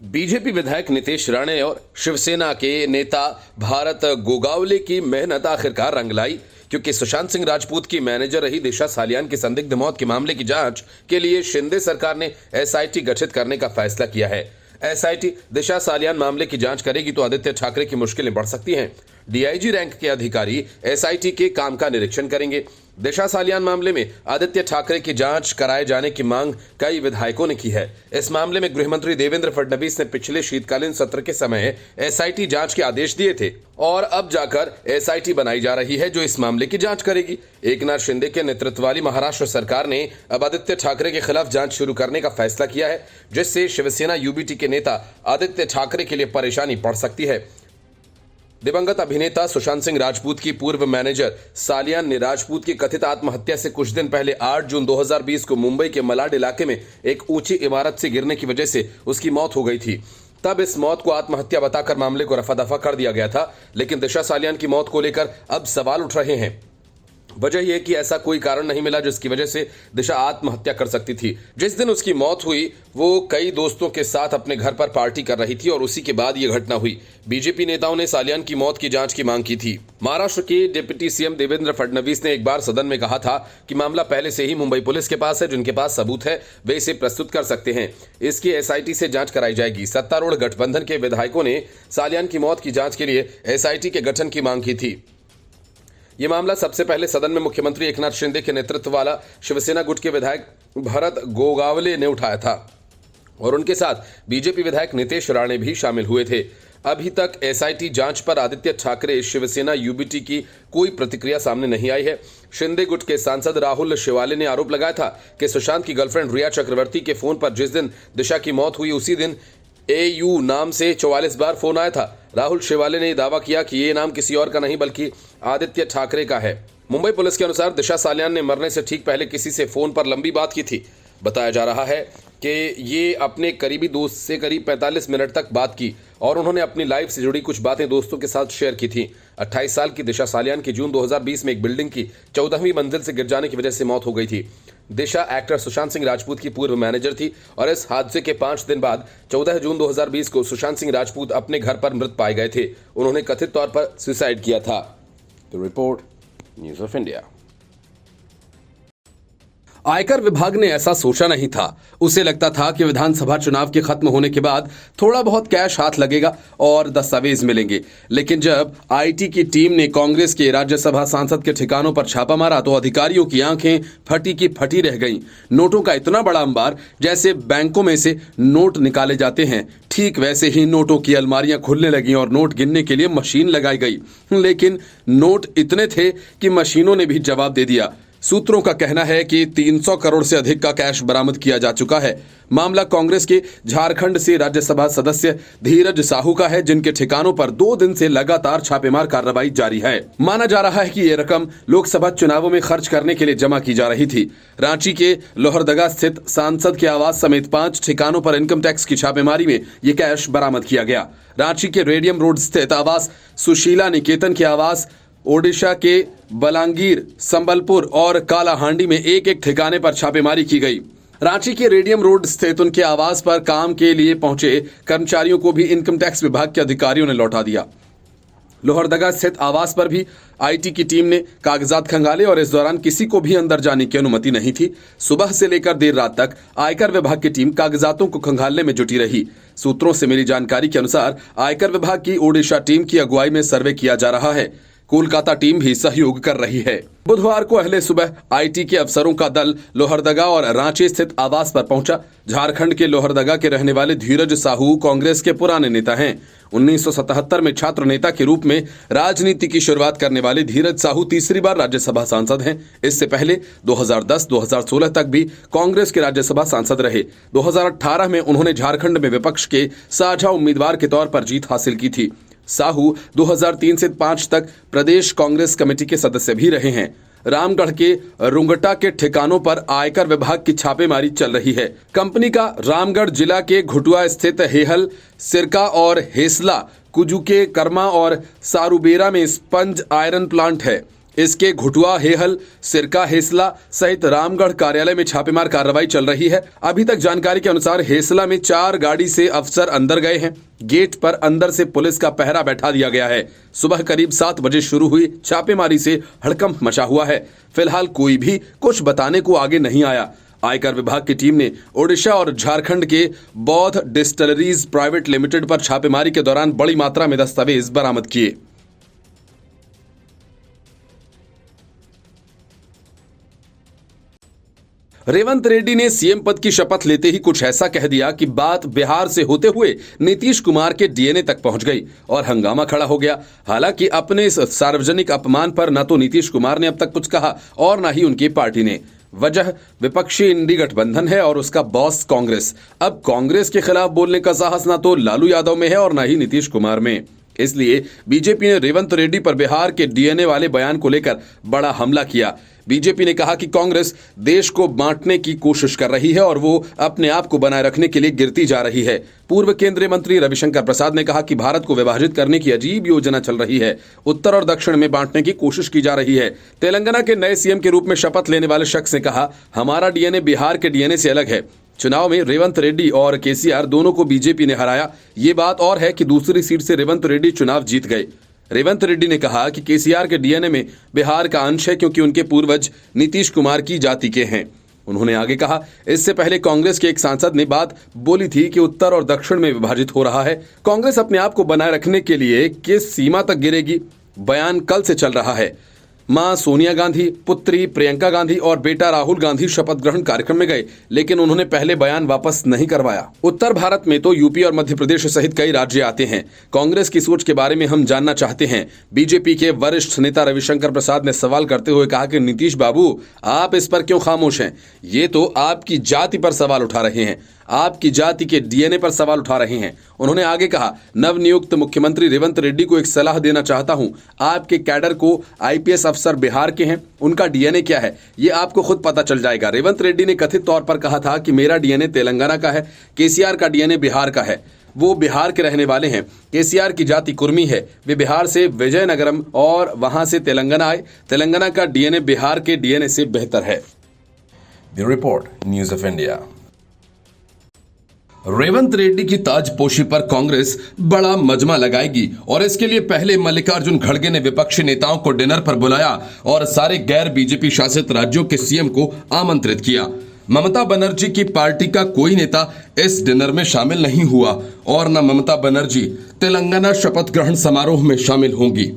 BJP विधायक नीतीश राणे और शिवसेना के नेता भारत गोगावले की मेहनत आखिरकार रंग लाई, क्योंकि सुशांत सिंह राजपूत की मैनेजर रही दिशा सालियान की संदिग्ध मौत के मामले की जांच के लिए शिंदे सरकार ने एसआईटी गठित करने का फैसला किया है। एसआईटी दिशा सालियान मामले की जांच करेगी तो आदित्य ठाकरे की मुश्किलें बढ़ सकती हैं। डीआईजी रैंक के अधिकारी एसआईटी के काम का निरीक्षण करेंगे। दिशा सालियान मामले में आदित्य ठाकरे की जांच कराए जाने की मांग कई विधायकों ने की है। इस मामले में गृह मंत्री देवेंद्र फडणवीस ने पिछले शीतकालीन सत्र के समय एसआईटी जांच के आदेश दिए थे और अब जाकर एसआईटी बनाई जा रही है जो इस मामले की जांच करेगी। एकनाथ शिंदे के नेतृत्व वाली महाराष्ट्र सरकार ने अब आदित्य ठाकरे के खिलाफ जांच शुरू करने का फैसला किया है, जिससे शिवसेना यूबीटी के नेता आदित्य ठाकरे के लिए परेशानी पड़ सकती है। दिवंगत अभिनेता सुशांत सिंह राजपूत की पूर्व मैनेजर सालियान ने राजपूत की कथित आत्महत्या से कुछ दिन पहले 8 जून 2020 को मुंबई के मलाड इलाके में एक ऊंची इमारत से गिरने की वजह से उसकी मौत हो गई थी। तब इस मौत को आत्महत्या बताकर मामले को रफा दफा कर दिया गया था, लेकिन दिशा सालियान की मौत को लेकर अब सवाल उठ रहे हैं। वजह यह कि ऐसा कोई कारण नहीं मिला जिसकी वजह से दिशा आत्महत्या कर सकती थी। जिस दिन उसकी मौत हुई वो कई दोस्तों के साथ अपने घर पर पार्टी कर रही थी और उसी के बाद यह घटना हुई। बीजेपी नेताओं ने सालियान की मौत की जांच की मांग की थी। महाराष्ट्र के डिप्टी सीएम देवेंद्र फडणवीस ने एक बार सदन में कहा था कि मामला पहले से ही मुंबई पुलिस के पास है, जिनके पास सबूत है वे इसे प्रस्तुत कर सकते हैं। इसकी एसआईटी से जांच कराई जाएगी। सत्तारूढ़ गठबंधन के विधायकों ने सालियान की मौत की जांच के लिए एसआईटी के गठन की मांग की थी। यह मामला सबसे पहले सदन में मुख्यमंत्री एकनाथ शिंदे के नेतृत्व वाला शिवसेना गुट के विधायक भरत गोगावले ने उठाया था और उनके साथ बीजेपी विधायक नीतीश राणे भी शामिल हुए थे। अभी तक एसआईटी जांच पर आदित्य ठाकरे शिवसेना यूबीटी की कोई प्रतिक्रिया सामने नहीं आई है। शिंदे गुट के सांसद राहुल शेवाले ने आरोप लगाया था कि सुशांत की गर्लफ्रेंड रिया चक्रवर्ती के फोन पर जिस दिन दिशा की मौत हुई उसी दिन AU नाम से 44 बार फोन आया था। राहुल शेवाले ने दावा किया कि ये नाम किसी और का नहीं बल्कि आदित्य ठाकरे का है। मुंबई पुलिस के अनुसार दिशा सालियान ने मरने से ठीक पहले किसी से फोन पर लंबी बात की थी। बताया जा रहा है कि ये अपने करीबी दोस्त से करीब 45 मिनट तक बात की और उन्होंने अपनी लाइफ से जुड़ी कुछ बातें दोस्तों के साथ शेयर की थी। 28 साल की दिशा सालियान की जून 2020 में एक बिल्डिंग की 14वीं मंजिल से गिर जाने की वजह से मौत हो गई थी। दिशा एक्टर सुशांत सिंह राजपूत की पूर्व मैनेजर थी और इस हादसे के 5 दिन बाद 14 जून 2020 को सुशांत सिंह राजपूत अपने घर पर मृत पाए गए थे। उन्होंने कथित तौर पर सुसाइड किया था। The report, news of India. आयकर विभाग ने ऐसा सोचा नहीं था। उसे लगता था कि विधानसभा चुनाव के खत्म होने के बाद थोड़ा बहुत कैश हाथ लगेगा और दस्तावेज मिलेंगे, लेकिन जब आईटी की टीम ने कांग्रेस के राज्यसभा सांसद के ठिकानों पर छापा मारा तो अधिकारियों की आंखें फटी की फटी रह गईं। नोटों का इतना बड़ा अंबार, जैसे बैंकों में से नोट निकाले जाते हैं ठीक वैसे ही नोटों की अलमारियां खुलने लगीं और नोट गिनने के लिए मशीन लगाई गई। लेकिन नोट इतने थे कि मशीनों ने भी जवाब दे दिया। सूत्रों का कहना है कि 300 करोड़ से अधिक का कैश बरामद किया जा चुका है। मामला कांग्रेस के झारखंड से राज्यसभा सदस्य धीरज साहू का है, जिनके ठिकानों पर 2 दिन से लगातार छापेमार कार्रवाई जारी है। माना जा रहा है कि ये रकम लोकसभा चुनावों में खर्च करने के लिए जमा की जा रही थी। रांची के लोहरदगा स्थित सांसद के आवास समेत 5 ठिकानों पर इनकम टैक्स की छापेमारी में ये कैश बरामद किया गया। रांची के रेडियम रोड स्थित आवास सुशीला निकेतन के आवास, ओडिशा के बलांगीर, संबलपुर और कालाहांडी में एक एक ठिकाने पर छापेमारी की गई। रांची के रेडियम रोड स्थित उनके आवास पर काम के लिए पहुंचे कर्मचारियों को भी इनकम टैक्स विभाग के अधिकारियों ने लौटा दिया। लोहरदगा स्थित आवास पर भी आईटी की टीम ने कागजात खंगाले और इस दौरान किसी को भी अंदर जाने की अनुमति नहीं थी। सुबह से लेकर देर रात तक आयकर विभाग की टीम कागजातों को खंगालने में जुटी रही। सूत्रों से मिली जानकारी के अनुसार आयकर विभाग की ओडिशा टीम की अगुवाई में सर्वे किया जा रहा है। कोलकाता टीम भी सहयोग कर रही है। बुधवार को अहले सुबह आईटी के अफसरों का दल लोहरदगा और रांची स्थित आवास पर पहुंचा। झारखंड के लोहरदगा के रहने वाले धीरज साहू कांग्रेस के पुराने नेता हैं। 1977 में छात्र नेता के रूप में राजनीति की शुरुआत करने वाले धीरज साहू तीसरी बार राज्यसभा सांसद हैं। इससे पहले 2010-2016 तक भी कांग्रेस के राज्यसभा सांसद रहे। 2018 में उन्होंने झारखंड में विपक्ष के साझा उम्मीदवार के तौर पर जीत हासिल की थी। साहू 2003 से 5 तक प्रदेश कांग्रेस कमेटी के सदस्य भी रहे हैं। रामगढ़ के रुंगटा के ठिकानों पर आयकर विभाग की छापेमारी चल रही है। कंपनी का रामगढ़ जिला के घुटुआ स्थित हेहल, सिरका और हेसला, कुजू के कर्मा और सारूबेरा में स्पंज आयरन प्लांट है। इसके घुटुआ, हेहल, सिरका, हेसला सहित रामगढ़ कार्यालय में छापेमार कार्रवाई चल रही है। अभी तक जानकारी के अनुसार हेसला में 4 गाड़ी से अफसर अंदर गए हैं। गेट पर अंदर से पुलिस का पहरा बैठा दिया गया है। सुबह करीब 7 बजे शुरू हुई छापेमारी से हड़कंप मचा हुआ है। फिलहाल कोई भी कुछ बताने को आगे नहीं आया। आयकर विभाग की टीम ने ओडिशा और झारखंड के बौद्ध डिस्टिलरीज प्राइवेट लिमिटेड पर छापेमारी के दौरान बड़ी मात्रा में दस्तावेज बरामद किए। रेवंत रेड्डी ने सीएम पद की शपथ लेते ही कुछ ऐसा कह दिया कि बात बिहार से होते हुए नीतीश कुमार के डीएनए तक पहुंच गई और हंगामा खड़ा हो गया। हालांकि अपने इस सार्वजनिक अपमान पर न तो नीतीश कुमार ने अब तक कुछ कहा और न ही उनकी पार्टी ने। वजह विपक्षी इंडी गठबंधन है और उसका बॉस कांग्रेस। अब कांग्रेस के खिलाफ बोलने का साहस ना तो लालू यादव में है और ना ही नीतीश कुमार में। इसलिए बीजेपी ने रेवंत रेड्डी पर बिहार के डीएनए वाले बयान को लेकर बड़ा हमला किया। बीजेपी ने कहा कि कांग्रेस देश को बांटने की कोशिश कर रही है और वो अपने आप को बनाए रखने के लिए गिरती जा रही है। पूर्व केंद्रीय मंत्री रविशंकर प्रसाद ने कहा कि भारत को विभाजित करने की अजीब योजना चल रही है। उत्तर और दक्षिण में बांटने की कोशिश की जा रही है। तेलंगाना के नए सीएम के रूप में शपथ लेने वाले शख्स ने कहा, हमारा डीएनए बिहार के डीएनए से अलग है। चुनाव में रेवंत रेड्डी और केसीआर दोनों को बीजेपी ने हराया। ये बात और है कि दूसरी सीट से रेवंत रेड्डी चुनाव जीत गए। रेवंत रेड्डी ने कहा कि केसीआर के डीएनए में बिहार का अंश है क्योंकि उनके पूर्वज नीतीश कुमार की जाति के हैं। उन्होंने आगे कहा, इससे पहले कांग्रेस के एक सांसद ने बात बोली थी कि उत्तर और दक्षिण में विभाजित हो रहा है। कांग्रेस अपने आप को बनाए रखने के लिए किस सीमा तक गिरेगी, बयान कल से चल रहा है। मां सोनिया गांधी, पुत्री प्रियंका गांधी और बेटा राहुल गांधी शपथ ग्रहण कार्यक्रम में गए, लेकिन उन्होंने पहले बयान वापस नहीं करवाया। उत्तर भारत में तो यूपी और मध्य प्रदेश सहित कई राज्य आते हैं। कांग्रेस की सोच के बारे में हम जानना चाहते हैं। बीजेपी के वरिष्ठ नेता रविशंकर प्रसाद ने सवाल करते हुए कहा कि नीतीश बाबू, आप इस पर क्यों खामोश हैं? ये तो आपकी जाति पर सवाल उठा रहे हैं, आपकी जाति के डीएनए पर सवाल उठा रहे हैं। उन्होंने आगे कहा, नवनियुक्त मुख्यमंत्री रेवंत रेड्डी को एक सलाह देना चाहता हूं। आपके कैडर को आईपीएस अफसर बिहार के हैं, उनका डीएनए क्या है ये आपको खुद पता चल जाएगा। रेवंत रेड्डी ने कथित तौर पर कहा था कि मेरा डीएनए तेलंगाना का है, केसीआर का डीएनए बिहार का है। वो बिहार के रहने वाले हैं। केसीआर की जाति कुर्मी है। वे बिहार से विजयनगरम और वहां से तेलंगाना आए। तेलंगाना का डीएनए बिहार के डीएनए से बेहतर है। Bureau report, news of India. Revanth Reddy की ताजपोशी पर कांग्रेस बड़ा मजमा लगाएगी और इसके लिए पहले मल्लिकार्जुन खड़गे ने विपक्षी नेताओं को डिनर पर बुलाया और सारे गैर बीजेपी शासित राज्यों के सीएम को आमंत्रित किया। ममता बनर्जी की पार्टी का कोई नेता इस डिनर में शामिल नहीं हुआ और न ममता बनर्जी तेलंगाना शपथ ग्रहण समारोह में शामिल होंगी।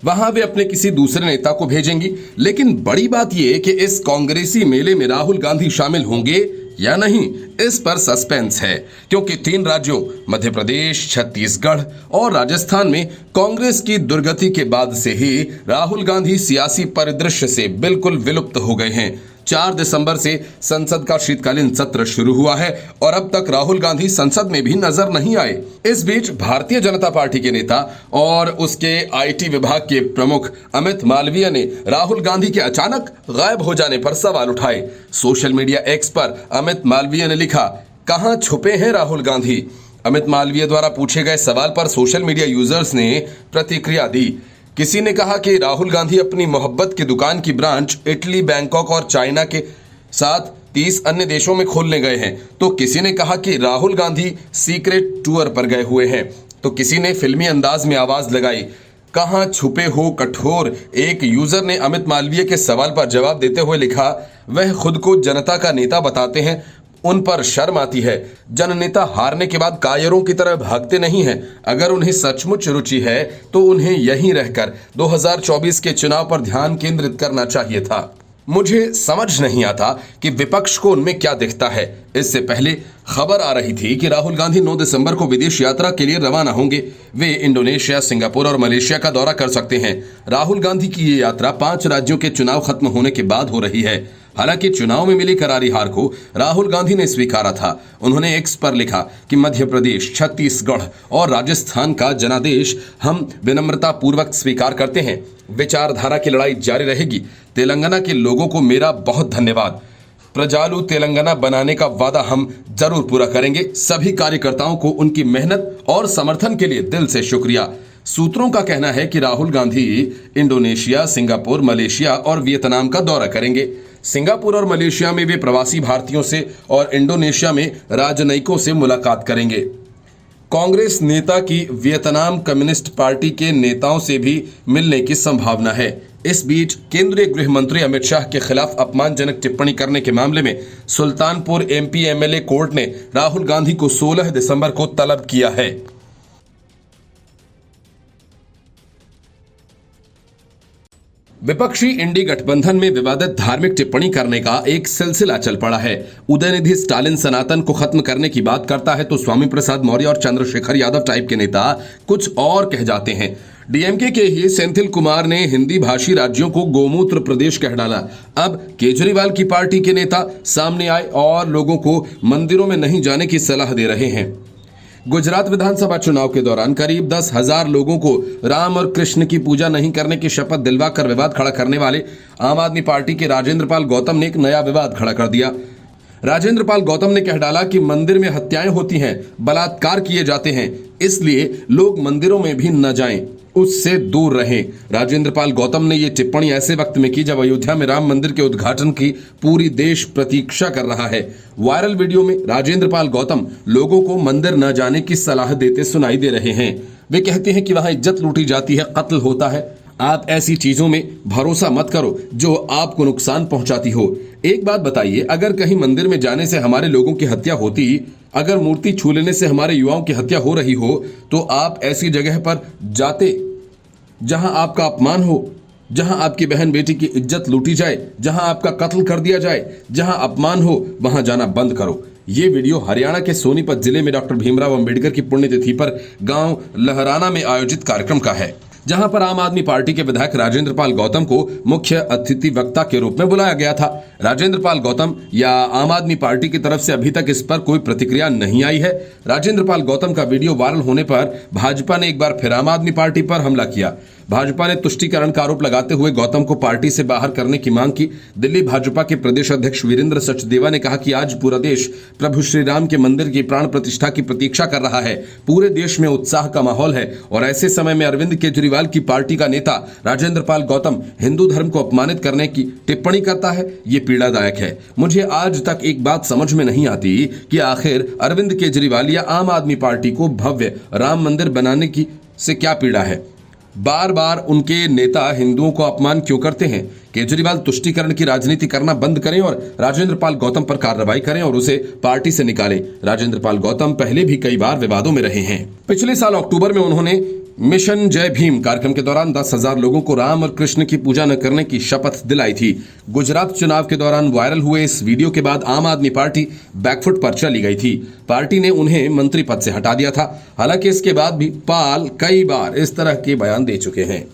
वहां वे अपने किसी दूसरे नेता को भेजेंगी। लेकिन बड़ी बात यह कि इस कांग्रेसी मेले में राहुल गांधी शामिल होंगे या नहीं, इस पर सस्पेंस है, क्योंकि 3 राज्यों मध्य प्रदेश, छत्तीसगढ़ और राजस्थान में कांग्रेस की दुर्गति के बाद से ही राहुल गांधी सियासी परिदृश्य से बिल्कुल विलुप्त हो गए हैं। 4 दिसंबर से संसद का शीतकालीन सत्र शुरू हुआ है और अब तक राहुल गांधी संसद में भी नजर नहीं आए। इस बीच भारतीय जनता पार्टी के नेता और उसके आईटी विभाग के प्रमुख अमित मालवीय ने राहुल गांधी के अचानक गायब हो जाने पर सवाल उठाए। सोशल मीडिया एक्स पर अमित मालवीय ने लिखा, कहां छुपे हैं राहुल गांधी? अमित मालवीय द्वारा पूछे गए सवाल पर सोशल मीडिया यूजर्स ने प्रतिक्रिया दी। किसी ने कहा कि राहुल गांधी अपनी मोहब्बत की दुकान की ब्रांच इटली, बैंकॉक और चाइना के साथ 30 अन्य देशों में खोलने गए हैं। तो किसी ने कहा कि राहुल गांधी सीक्रेट टूर पर गए हुए हैं। तो किसी ने फिल्मी अंदाज में आवाज लगाई, कहां छुपे हो कठोर? एक यूजर ने अमित मालवीय के सवाल पर जवाब देते हुए लिखा, वह खुद को जनता का नेता बताते हैं, उन पर शर्म आती है। जननेता हारने के बाद कायरों की तरह भागते नहीं हैं। अगर उन्हें सचमुच रुचि है तो उन्हें यहीं रहकर 2024 के चुनाव पर ध्यान केंद्रित करना चाहिए था। मुझे समझ नहीं आता कि विपक्ष को उनमें क्या दिखता है। इससे पहले खबर आ रही थी कि राहुल गांधी 9 दिसंबर को विदेश यात्रा के लिए रवाना होंगे। वे इंडोनेशिया, सिंगापुर और मलेशिया का दौरा कर सकते हैं। राहुल गांधी की ये यात्रा 5 राज्यों के चुनाव खत्म होने के बाद हो रही है। हालांकि चुनाव में मिली करारी हार को राहुल गांधी ने स्वीकारा था। उन्होंने एक्स पर लिखा कि मध्य प्रदेश, छत्तीसगढ़ और राजस्थान का जनादेश हम विनम्रता पूर्वक स्वीकार करते हैं। विचारधारा की लड़ाई जारी रहेगी। तेलंगाना के लोगों को मेरा बहुत धन्यवाद। प्रजालू तेलंगाना बनाने का वादा हम जरूर पूरा करेंगे। सभी कार्यकर्ताओं को उनकी मेहनत और समर्थन के लिए दिल से शुक्रिया। सूत्रों का कहना है कि Rahul Gandhi Indonesia, Singapore, Malaysia और वियतनाम का दौरा करेंगे। सिंगापुर और मलेशिया में वे प्रवासी भारतीयों से और इंडोनेशिया में राजनयिकों से मुलाकात करेंगे। कांग्रेस नेता की वियतनाम कम्युनिस्ट पार्टी के नेताओं से भी मिलने की संभावना है। इस बीच केंद्रीय गृह मंत्री अमित शाह के खिलाफ अपमानजनक टिप्पणी करने के मामले में सुल्तानपुर एमपी एमएलए कोर्ट ने राहुल गांधी को 16 दिसंबर को तलब किया है। विपक्षी इंडी गठबंधन में विवादित धार्मिक टिप्पणी करने का एक सिलसिला चल पड़ा है। उदयनिधि स्टालिन सनातन को खत्म करने की बात करता है तो स्वामी प्रसाद मौर्य और चंद्रशेखर यादव टाइप के नेता कुछ और कह जाते हैं। डीएमके के ही सेंथिल कुमार ने हिंदी भाषी राज्यों को गोमूत्र प्रदेश कह डाला। अब केजरीवाल की पार्टी के नेता सामने आए और लोगों को मंदिरों में नहीं जाने की सलाह दे रहे हैं। गुजरात विधानसभा चुनाव के दौरान करीब 10,000 लोगों को राम और कृष्ण की पूजा नहीं करने की शपथ दिलवाकर विवाद खड़ा करने वाले आम आदमी पार्टी के राजेंद्र पाल गौतम ने एक नया विवाद खड़ा कर दिया। राजेंद्र पाल गौतम ने कह डाला कि मंदिर में हत्याएं होती हैं, बलात्कार किए जाते हैं, इसलिए लोग मंदिरों में भी न जाएं, उससे दूर रहें। राजेंद्र पाल गौतम ने यह टिप्पणी ऐसे वक्त में की जब अयोध्या में राम मंदिर के उद्घाटन की पूरी देश प्रतीक्षा कर रहा है। वायरल वीडियो में राजेंद्र पाल गौतम लोगों को मंदिर न जाने की सलाह देते सुनाई दे रहे हैं। वे कहते हैं कि वहां इज्जत लूटी जाती है, कत्ल होता है। आप ऐसी चीजों में भरोसा मत करो जो आपको नुकसान पहुंचाती हो। एक बात बताइए, अगर कहीं मंदिर में जाने से हमारे लोगों की हत्या होती, अगर मूर्ति छू लेने से हमारे युवाओं की हत्या हो रही हो, तो आप ऐसी जगह पर जाते जहां आपका अपमान हो, जहां आपकी बहन बेटी की इज्जत लूटी जाए, जहां आपका कत्ल कर दिया जाए, जहां अपमान हो, वहां जाना बंद करो। ये वीडियो हरियाणा के सोनीपत जिले में डॉक्टर भीमराव अंबेडकर की पुण्यतिथि पर गांव लहराना में आयोजित कार्यक्रम का है, जहां पर आम आदमी पार्टी के विधायक राजेंद्र पाल गौतम को मुख्य अतिथि वक्ता के रूप में बुलाया गया था। राजेंद्र पाल गौतम या आम आदमी पार्टी की तरफ से अभी तक इस पर कोई प्रतिक्रिया नहीं आई है। राजेंद्र पाल गौतम का वीडियो वायरल होने पर भाजपा ने एक बार फिर आम आदमी पार्टी पर हमला किया। भाजपा ने तुष्टीकरण का आरोप लगाते हुए गौतम को पार्टी से बाहर करने की मांग की। दिल्ली भाजपा के प्रदेश अध्यक्ष वीरेंद्र सचदेवा ने कहा कि आज पूरा देश प्रभु श्री राम के मंदिर की प्राण प्रतिष्ठा की प्रतीक्षा कर रहा है। पूरे देश में उत्साह का माहौल है और ऐसे समय में अरविंद केजरीवाल की पार्टी का नेता राजेंद्र पाल गौतम हिंदू धर्म को अपमानित करने की टिप्पणी करता है। ये पीड़ादायक है। मुझे आज तक एक बात समझ में नहीं आती कि आखिर अरविंद केजरीवाल या आम आदमी पार्टी को भव्य राम मंदिर बनाने की से क्या पीड़ा है। बार बार उनके नेता हिंदुओं को अपमान क्यों करते हैं। केजरीवाल तुष्टीकरण की राजनीति करना बंद करें और राजेंद्र पाल गौतम पर कार्रवाई करें और उसे पार्टी से निकालें। राजेंद्र पाल गौतम पहले भी कई बार विवादों में रहे हैं। पिछले साल अक्टूबर में उन्होंने मिशन जय भीम कार्यक्रम के दौरान 10,000 लोगों को राम और कृष्ण की पूजा न करने की शपथ दिलाई थी। गुजरात चुनाव के दौरान वायरल हुए इस वीडियो के बाद आम आदमी पार्टी बैकफुट पर चली गई थी। पार्टी ने उन्हें मंत्री पद से हटा दिया था। हालांकि इसके बाद भी पाल कई बार इस तरह के बयान दे चुके हैं।